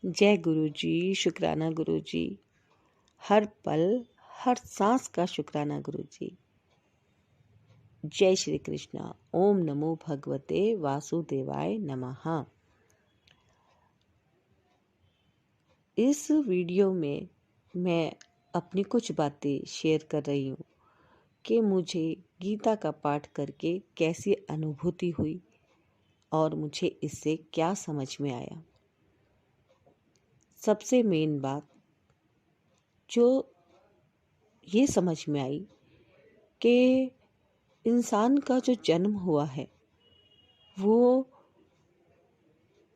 जय गुरु जी, शुक्राना गुरु जी। हर पल हर सांस का शुक्राना गुरु जी। जय श्री कृष्णा। ओम नमो भगवते वासुदेवाय नमः। इस वीडियो में मैं अपनी कुछ बातें शेयर कर रही हूँ कि मुझे गीता का पाठ करके कैसी अनुभूति हुई और मुझे इससे क्या समझ में आया। सबसे मेन बात जो ये समझ में आई कि इंसान का जो जन्म हुआ है वो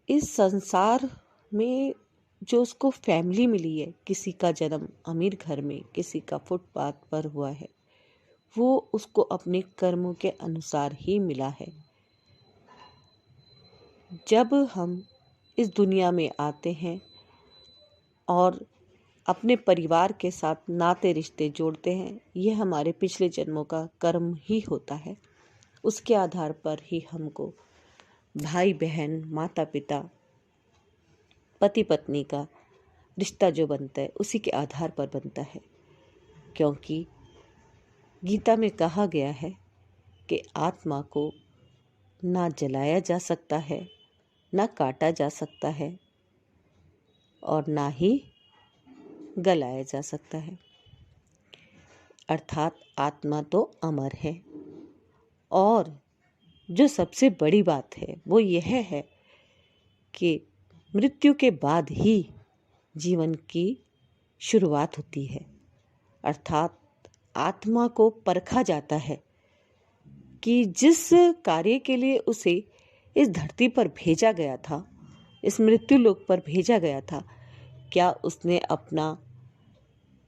इस संसार में जो उसको फैमिली मिली है, किसी का जन्म अमीर घर में, किसी का फुटपाथ पर हुआ है, वो उसको अपने कर्मों के अनुसार ही मिला है। जब हम इस दुनिया में आते हैं और अपने परिवार के साथ नाते रिश्ते जोड़ते हैं, ये हमारे पिछले जन्मों का कर्म ही होता है। उसके आधार पर ही हमको भाई बहन, माता पिता, पति पत्नी का रिश्ता जो बनता है उसी के आधार पर बनता है। क्योंकि गीता में कहा गया है कि आत्मा को ना जलाया जा सकता है, ना काटा जा सकता है और ना ही गलाया जा सकता है। अर्थात आत्मा तो अमर है। और जो सबसे बड़ी बात है वो यह है कि मृत्यु के बाद ही जीवन की शुरुआत होती है। अर्थात आत्मा को परखा जाता है कि जिस कार्य के लिए उसे इस धरती पर भेजा गया था, इस मृत्यु लोक पर भेजा गया था, क्या उसने अपना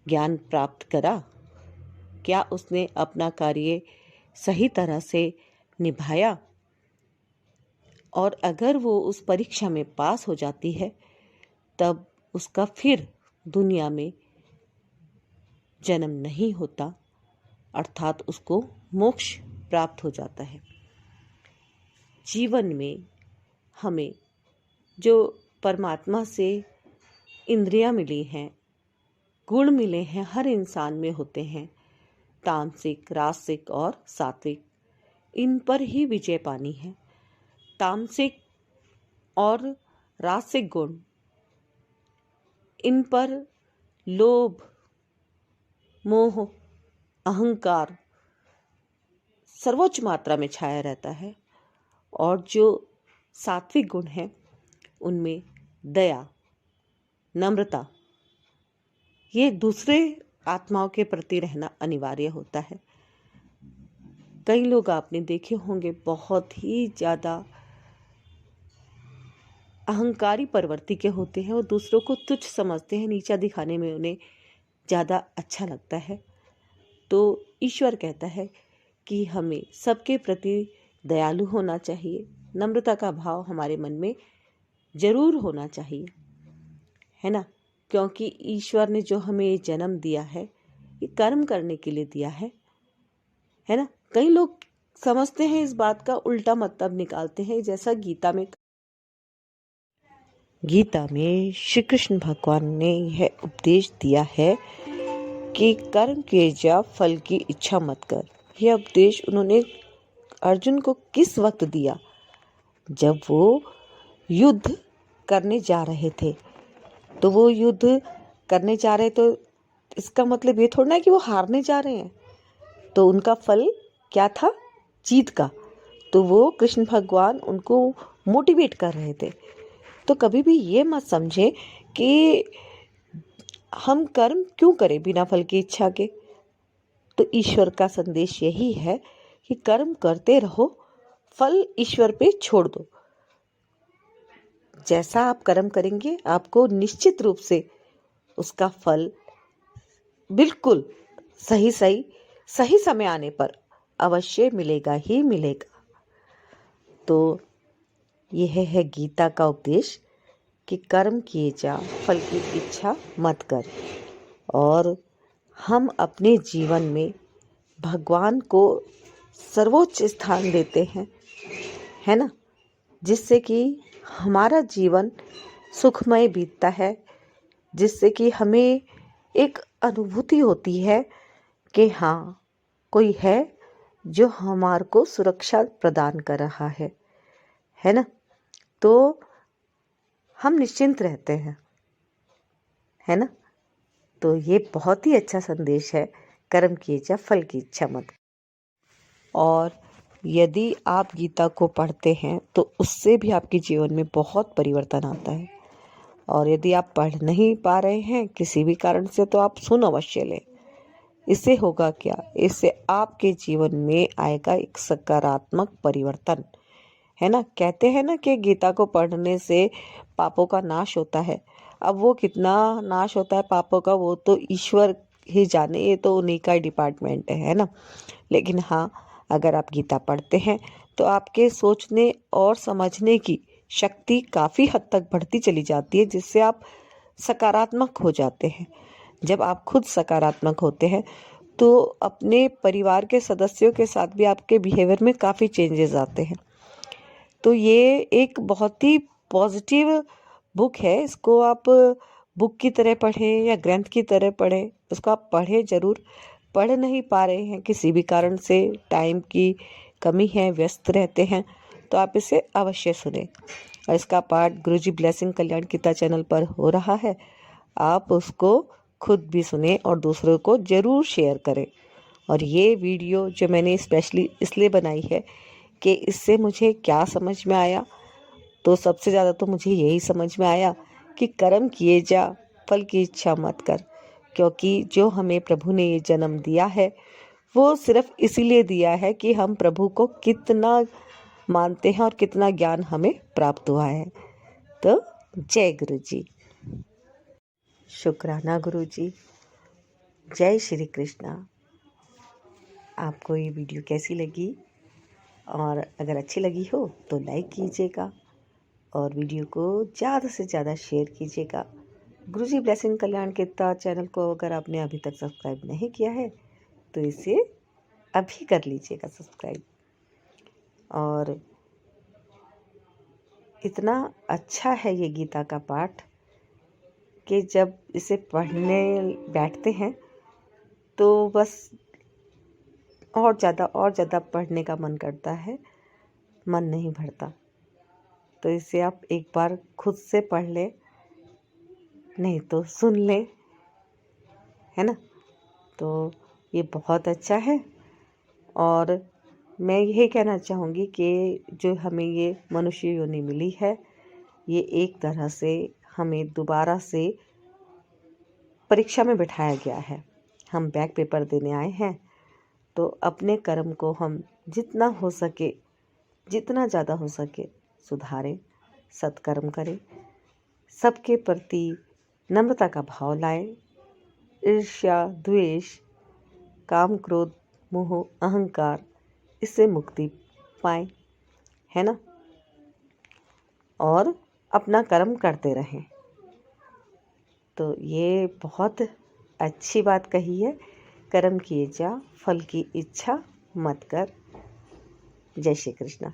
ज्ञान प्राप्त करा? क्या उसने अपना कार्य सही तरह से निभाया? और अगर वो उस परीक्षा में पास हो जाती है तब उसका फिर दुनिया में जन्म नहीं होता, अर्थात उसको मोक्ष प्राप्त हो जाता है। जीवन में हमें जो परमात्मा से इंद्रियां मिली हैं, गुण मिले हैं, हर इंसान में होते हैं, तामसिक, रासिक और सात्विक। इन पर ही विजय पानी है। तामसिक और रासिक गुण, इन पर लोभ, मोह, अहंकार सर्वोच्च मात्रा में छाया रहता है। और जो सात्विक गुण है उनमें दया, नम्रता, ये दूसरे आत्माओं के प्रति रहना अनिवार्य होता है। कई लोग आपने देखे होंगे बहुत ही ज़्यादा अहंकारी प्रवृत्ति के होते हैं और दूसरों को तुच्छ समझते हैं, नीचा दिखाने में उन्हें ज़्यादा अच्छा लगता है। तो ईश्वर कहता है कि हमें सबके प्रति दयालु होना चाहिए, नम्रता का भाव हमारे मन में जरूर होना चाहिए, है ना। क्योंकि ईश्वर ने जो हमें जन्म दिया है ये कर्म करने के लिए दिया है ना। कई लोग समझते हैं इस बात का उल्टा मतलब निकालते हैं। जैसा गीता में श्री कृष्ण भगवान ने यह उपदेश दिया है कि कर्म किए जा, फल की इच्छा मत कर। यह उपदेश उन्होंने अर्जुन को किस वक्त दिया? जब वो युद्ध करने जा रहे थे। तो वो युद्ध करने जा रहे तो इसका मतलब ये थोड़ा ना कि वो हारने जा रहे हैं। तो उनका फल क्या था? जीत का। तो वो कृष्ण भगवान उनको मोटिवेट कर रहे थे। तो कभी भी ये मत समझे कि हम कर्म क्यों करें बिना फल की इच्छा के। तो ईश्वर का संदेश यही है कि कर्म करते रहो, फल ईश्वर पे छोड़ दो। जैसा आप कर्म करेंगे आपको निश्चित रूप से उसका फल बिल्कुल सही समय आने पर अवश्य मिलेगा ही मिलेगा। तो यह है गीता का उपदेश कि कर्म किए जा, फल की इच्छा मत कर। और हम अपने जीवन में भगवान को सर्वोच्च स्थान देते हैं, है ना, जिससे कि हमारा जीवन सुखमय बीतता है, जिससे कि हमें एक अनुभूति होती है कि हाँ, कोई है जो हमारे को सुरक्षा प्रदान कर रहा है ना? तो हम निश्चिंत रहते हैं, है ना? तो ये बहुत ही अच्छा संदेश है, कर्म किए जा फल की इच्छा मत। और यदि आप गीता को पढ़ते हैं तो उससे भी आपके जीवन में बहुत परिवर्तन आता है। और यदि आप पढ़ नहीं पा रहे हैं किसी भी कारण से, तो आप सुन अवश्य लें। इससे होगा क्या? इससे आपके जीवन में आएगा एक सकारात्मक परिवर्तन, है ना? कहते हैं ना कि गीता को पढ़ने से पापों का नाश होता है। अब वो कितना नाश होता है पापों का, वो तो ईश्वर ही जाने, ये तो उन्हीं का डिपार्टमेंट है ना? लेकिन हाँ, अगर आप गीता पढ़ते हैं तो आपके सोचने और समझने की शक्ति काफ़ी हद तक बढ़ती चली जाती है, जिससे आप सकारात्मक हो जाते हैं। जब आप खुद सकारात्मक होते हैं तो अपने परिवार के सदस्यों के साथ भी आपके बिहेवियर में काफ़ी चेंजेस आते हैं। तो ये एक बहुत ही पॉजिटिव बुक है। इसको आप बुक की तरह पढ़ें या ग्रंथ की तरह पढ़ें, इसको आप पढ़ें ज़रूर। पढ़ नहीं पा रहे हैं किसी भी कारण से, टाइम की कमी है, व्यस्त रहते हैं, तो आप इसे अवश्य सुनें। और इसका पाठ गुरुजी ब्लेसिंग कल्याण गीता चैनल पर हो रहा है। आप उसको खुद भी सुने और दूसरों को ज़रूर शेयर करें। और ये वीडियो जो मैंने स्पेशली इसलिए बनाई है कि इससे मुझे क्या समझ में आया, तो सबसे ज़्यादा तो मुझे यही समझ में आया कि कर्म किए जा, फल की इच्छा मत कर। क्योंकि जो हमें प्रभु ने ये जन्म दिया है, वो सिर्फ इसीलिए दिया है कि हम प्रभु को कितना मानते हैं और कितना ज्ञान हमें प्राप्त हुआ है। तो जय गुरु जी। शुक्राना गुरु जी। जय श्री कृष्णा। आपको ये वीडियो कैसी लगी? और अगर अच्छी लगी हो तो लाइक कीजिएगा और वीडियो को ज़्यादा से ज़्यादा शेयर कीजिएगा। गुरुजी ब्लेसिंग कल्याण गीता चैनल को अगर आपने अभी तक सब्सक्राइब नहीं किया है तो इसे अभी कर लीजिएगा सब्सक्राइब। और इतना अच्छा है ये गीता का पाठ कि जब इसे पढ़ने बैठते हैं तो बस और ज़्यादा पढ़ने का मन करता है, मन नहीं भरता। तो इसे आप एक बार खुद से पढ़ लें, नहीं तो सुन लें, है ना? तो ये बहुत अच्छा है। और मैं यही कहना चाहूँगी कि जो हमें ये मनुष्य योनि मिली है, ये एक तरह से हमें दोबारा से परीक्षा में बिठाया गया है। हम बैक पेपर देने आए हैं, तो अपने कर्म को हम जितना हो सके, जितना ज़्यादा हो सके सुधारें, सत्कर्म करें, सबके प्रति नम्रता का भाव लाएं, ईर्ष्या, द्वेष, काम, क्रोध, मोह, अहंकार, इससे मुक्ति पाएं, है ना? और अपना कर्म करते रहें। तो ये बहुत अच्छी बात कही है, कर्म किए जा, फल की इच्छा मत कर। जय श्री कृष्ण।